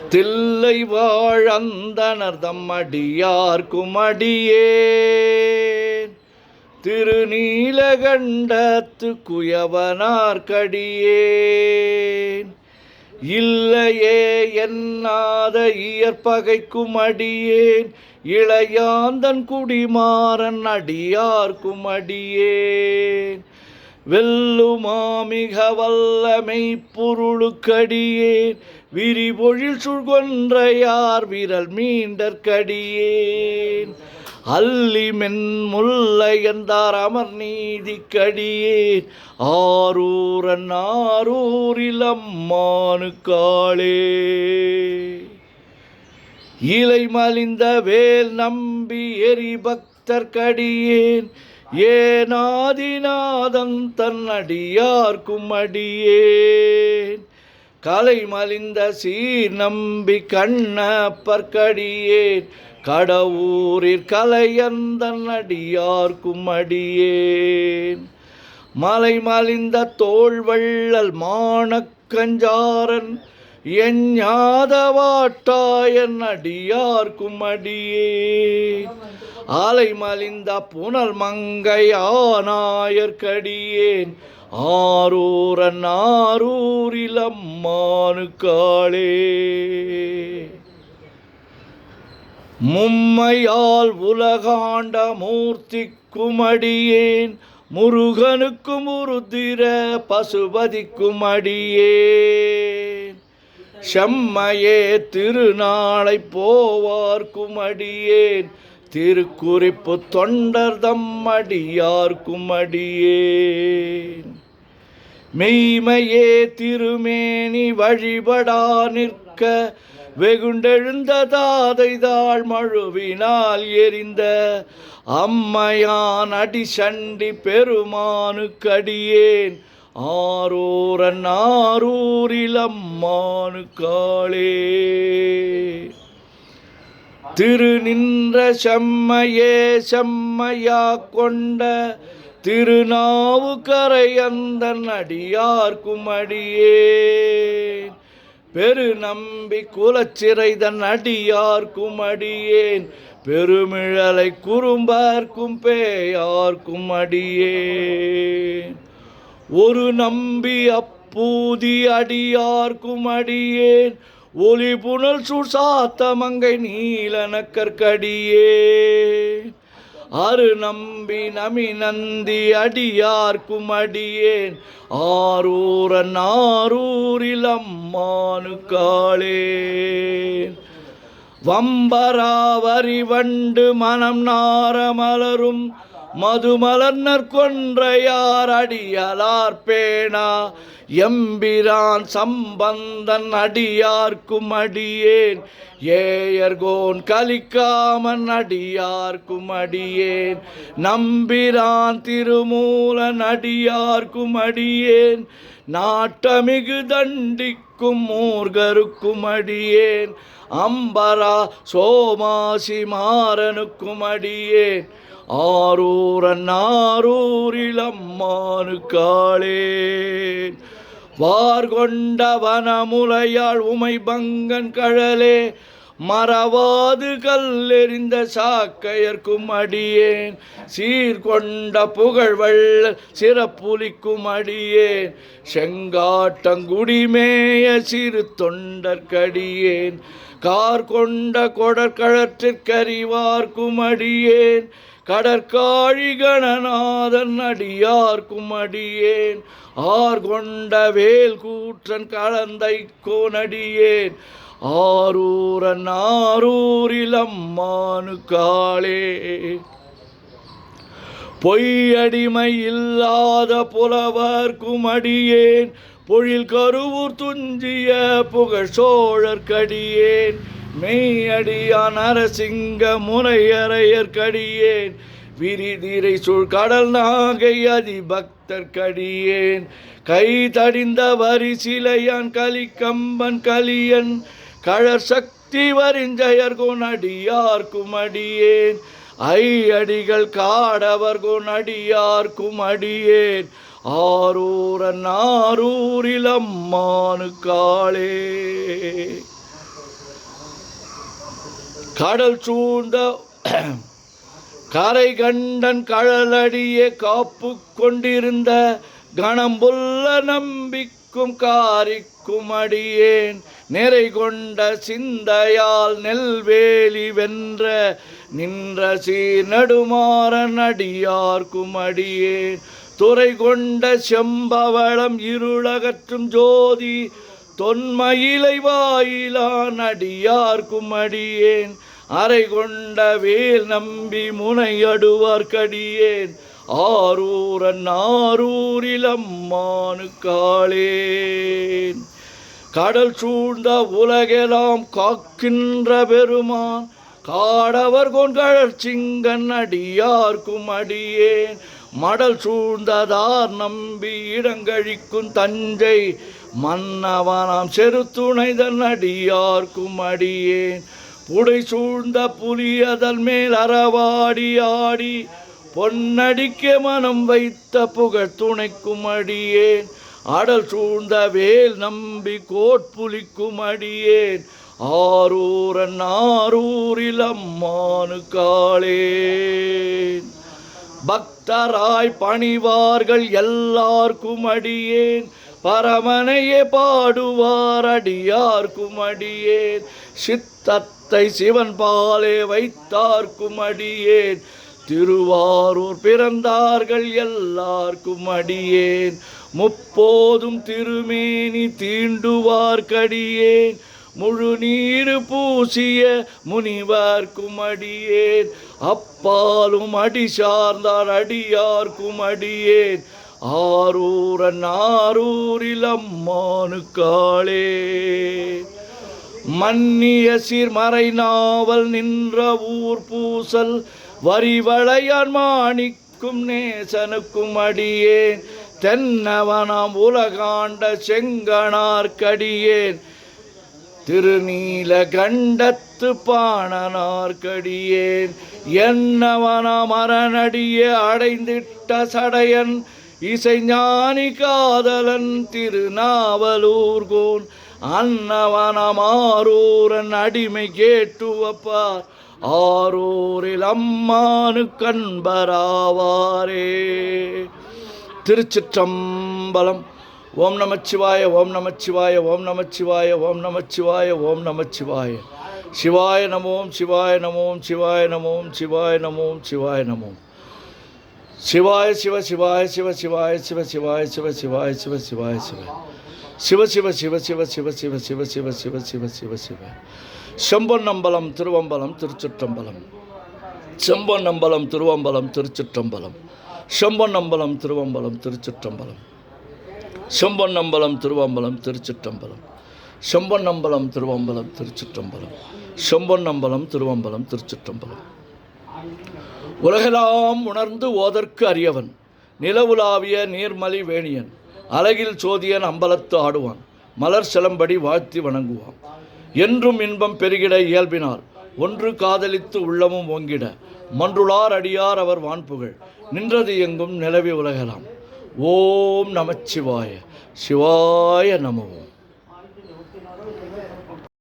தில்லை வாழந்தனர் தம்மடியார்க்கும் அடியேன் திருநீலகண்டத்து குயவனார்க்கடியேன் இல்லையே என்னாத இயற்பகைக்கும் அடியேன் இளையாந்தன் குடிமாறன் அடியார்க்கும் அடியேன் வெல்லுமாமிக வல்லமை பொருளுக்கடியேன் விரிபொழில் சுழ்கொன்றையார் விரல் மீண்டற்கடியேன் அல்லி மென்முல்லை என்றார் அமர் நீதிக்கடியேன் ஆரூரன் ஆரூரில் அம்மானுக்காளே இலை மலிந்த வேல் நம்பி எரி பக்தர்க்கடியேன் ஏனாதிநாதன் தன்னடியார்க்கும் அடியேன் கலை மலிந்த சீர் நம்பி கண்ணப்பர்க்கடியேன் கடவுரிற் கலையந்தன் அடியார்க்கும் அடியேன் மலை மலிந்த தோள்வள்ளல் மானக்கஞ்சாரன் எஞ்ஞாதவாட்டாயன் அடியார்க்கும் அடியேன் ஆலை மலிந்த புனல் மங்கையானாயர்க்கடியேன் ஆரூரன் ஆரூரில் அம்மானுக்காளே மும்மையால் உலகாண்ட மூர்த்திக்கும் அடியேன் முருகனுக்கும் உருத்திர பசுபதிக்கும் அடியேன் செம்மையே திருநாளை போவார்க்கும் அடியேன் திருக்குறிப்பு தொண்டர் தம்மடியார்க்கும் அடியேன் மெய்மையே திருமேனி வழிபடா நிற்க வெகுண்டெழுந்த தாதை தாழ் மழுவினால் எரிந்த அம்மையான் அடிசண்டி பெருமானுக்கடியேன் ஆரூரன் ஆரூரில் அம்மானுக்காளே திருநின்ற செம்மையே செம்மையா கொண்ட திருநாவுக்கரையந்தன் அடியார்க்கும் அடியேன் பெருநம்பி குலச்சிறைதன் அடியார்க்கும் அடியேன் பெருமிழலை குறும்பார்க்கும் பேயார்க்கும் அடியேன் ஒரு நம்பி அப்பூதி அடியார்க்கும் அடியேன் ஒளி புனல் சுசாத்த மங்கை நீலனக்கற்கடியேன் அரு நம்பி நமி நந்தி அடியார்க்கும் அடியேன் ஆரூரன் ஆரூரில் அம்மானுக்காளே வம்பராவரி வண்டு மனம் நாரமலரும் மதுமலர்னர் கொன்றையார் அடியலார் பேணா எம்பிரான் சம்பந்தன் அடியார்க்கும் அடியேன் ஏயர்கோன் கலிக்காமன் அடியார்க்கும் அடியேன் நம்பிரான் திருமூலன் அடியார்க்கும் அடியேன் நாட்டமிகு தண்டிக்கும் மூர்கருக்கும் அடியேன் அம்பரா சோமாசி மாறனுக்கும் அடியேன் ஆரூரன் ஆரூரில் அம்மானுக்காளே வார்கொண்ட வனமுலையாள் உமை பங்கன் கழலே மறவாது கல்லெறிந்த சாக்கையர்க்கும் அடியேன் சீர்கொண்ட புகழ்வள்ள சிறப்புலிக்கும் அடியேன் செங்காட்டங்குடிமேய சிறு தொண்டர்க்கடியேன் கார்கொண்ட கொடற்கழற்றிற்கறிவார்க்கும் அடியேன் கடற்காழி கணநாதன் அடியார்க்கும் அடியேன் ஆர்கொண்ட வேல் கூற்றன் கலந்தை கோனடியேன் ஆரூரன் ஆரூரில் அம்மானுக்காளே பொய்யடிமை இல்லாத புலவர்க்கும் அடியேன் பொழில் கருவூர் துஞ்சிய புகழ் சோழர்க்கடியேன் மெய்யடியா நரசிங்க முனையரையர்க்கடியேன் விரிதிரை சூழ் கடல் நாகை அதிபக்தர்க்கடியேன் கை தடிந்த வரிசிலையான் கலிக்கம்பன் கலியன் கழற் சக்தி வரிஞ்சயர்கோன் அடியார்க்கும் அடியேன் ஐயடிகள் காடவர்கோன் அடியார்க்கும் அடியேன் ஆரூரன் ஆரூரில் அம்மானுக்காளே கடல் சூழ்ந்த கரை கண்டன் கழலடியே காப்பு கொண்டிருந்த கணம்புள்ள நம்பிக்கும் காரிக்கும் அடியேன் நிறை கொண்ட சிந்தையால் நெல்வேலி வென்ற நின்ற சீர் நடுமாறன் அடியார்க்கும் அடியேன் துறை கொண்ட செம்பவளம் இருளகற்றும் ஜோதி தொன்மயிலை வாயிலான் அடியார்க்கும் அடியேன் அறை கொண்ட வேல் நம்பி முனையடுவார்க்கடியேன் ஆரூரன் ஆரூரில் அம்மானுக்காளேன் கடல் சூழ்ந்த உலகெல்லாம் காக்கின்ற பெருமான் காடவர் கொண்கழற் சிங்கன் அடியார்க்கும் அடியேன் மடல் சூழ்ந்ததார் நம்பி இடங்கழிக்கும் தஞ்சை மன்னவனாம் செருத்துணைதன் அடியார்க்கும் அடியேன் புடை சூழ்ந்த புலியதன் மேல் அறவாடி ஆடி பொன்னடிக்க மனம் வைத்த புகழ் துணைக்கும் அடியேன் அடல் சூழ்ந்த வேல் நம்பி கோட்புலிக்கும் அடியேன் ஆரூரன் ஆரூரில் அம்மானுக்காளேன் பக்தராய் பணிவார்கள் எல்லார்க்கும் அடியேன் பரமனையே பாடுவார் அடியார்க்கும் அடியேன் சித்தத்தை சிவன் பாலே வைத்தார்க்கும் அடியேன் திருவாரூர் பிறந்தார்கள் எல்லார்க்கும் அடியேன் முப்போதும் திருமேனி தீண்டுவார்க்கடியேன் முழு நீரு பூசிய முனிவார்க்கும் அடியேன் அப்பாலும் அடி சார்ந்தார் அடியார்க்கும் அடியேன் ஆரூரன் ஆரூரில் அம்மானுக்காளே மன்னிய சீர்மறை நாவல் நின்ற ஊர் பூசல் வரிவளையான் மாணிக்கும் நேசனுக்கும் அடியேன் தென்னவனாம் உலகாண்ட செங்கனார்க்கடியேன் திருநீல கண்டத்து பாணனார்க்கடியேன் என்னவனாம் அரணடியே அடைந்திட்ட சடையன் இசைஞானி காதலன் திருநாவலூர்கோன் அன்னவனாம் ஆரூரன் அடிமை கேட்டுவப்பார் ஆரூரில் அம்மானு கண்பராவாரே. திருச்சிற்றம்பலம். ஓம் நமச்சிவாய ஓம் நமச்சிவாய ஓம் நமச்சிவாய ஓம் நமச்சிவாய ஓம் நமச்சிவாய. சிவாய நமோம் சிவாய நமோம் சிவாய நமோம் சிவாய நமோம் சிவாய நமோம். சிவாய சிவ சிவாய சிவ சிவாய சிவ சிவாய சிவ சிவாய சிவ சிவாய சிவ சிவ சிவ சிவ சிவ சிவ சிவ சிவ சிவ சிவ சிவ சிவ சிவ. செம்பொன்னம்பலம் திருவம்பலம் திருச்சிற்றம்பலம். செம்பொன்னம்பலம் திருவம்பலம் திருச்சிற்றம்பலம். செம்பொன்னம்பலம் திருவம்பலம் திருச்சிற்றம்பலம். செம்பொன்னம்பலம் திருவம்பலம் திருச்சிற்றம்பலம். செம்பொன்னம்பலம் திருவம்பலம் திருச்சிற்றம்பலம். செம்பொன்னம்பலம் திருவம்பலம் திருச்சிற்றம்பலம். உலகெல்லாம் உணர்ந்து ஓதற்கு அறியவன் நிலவுலாவிய நீர்மலி வேணியன் அழகில் சோதியன் அம்பலத்து ஆடுவான் மலர் சிலம்படி வாழ்த்தி வணங்குவான். என்றும் இன்பம் பெருகிட இயல்பினால் ஒன்று காதலித்து உள்ளமும் ஓங்கிட மன்றுளார் அடியார் அவர் வான்புகழ் நின்றது எங்கும் நிலவி உலகலாம். ஓம் நமச்சிவாய. சிவாய நமவோம்.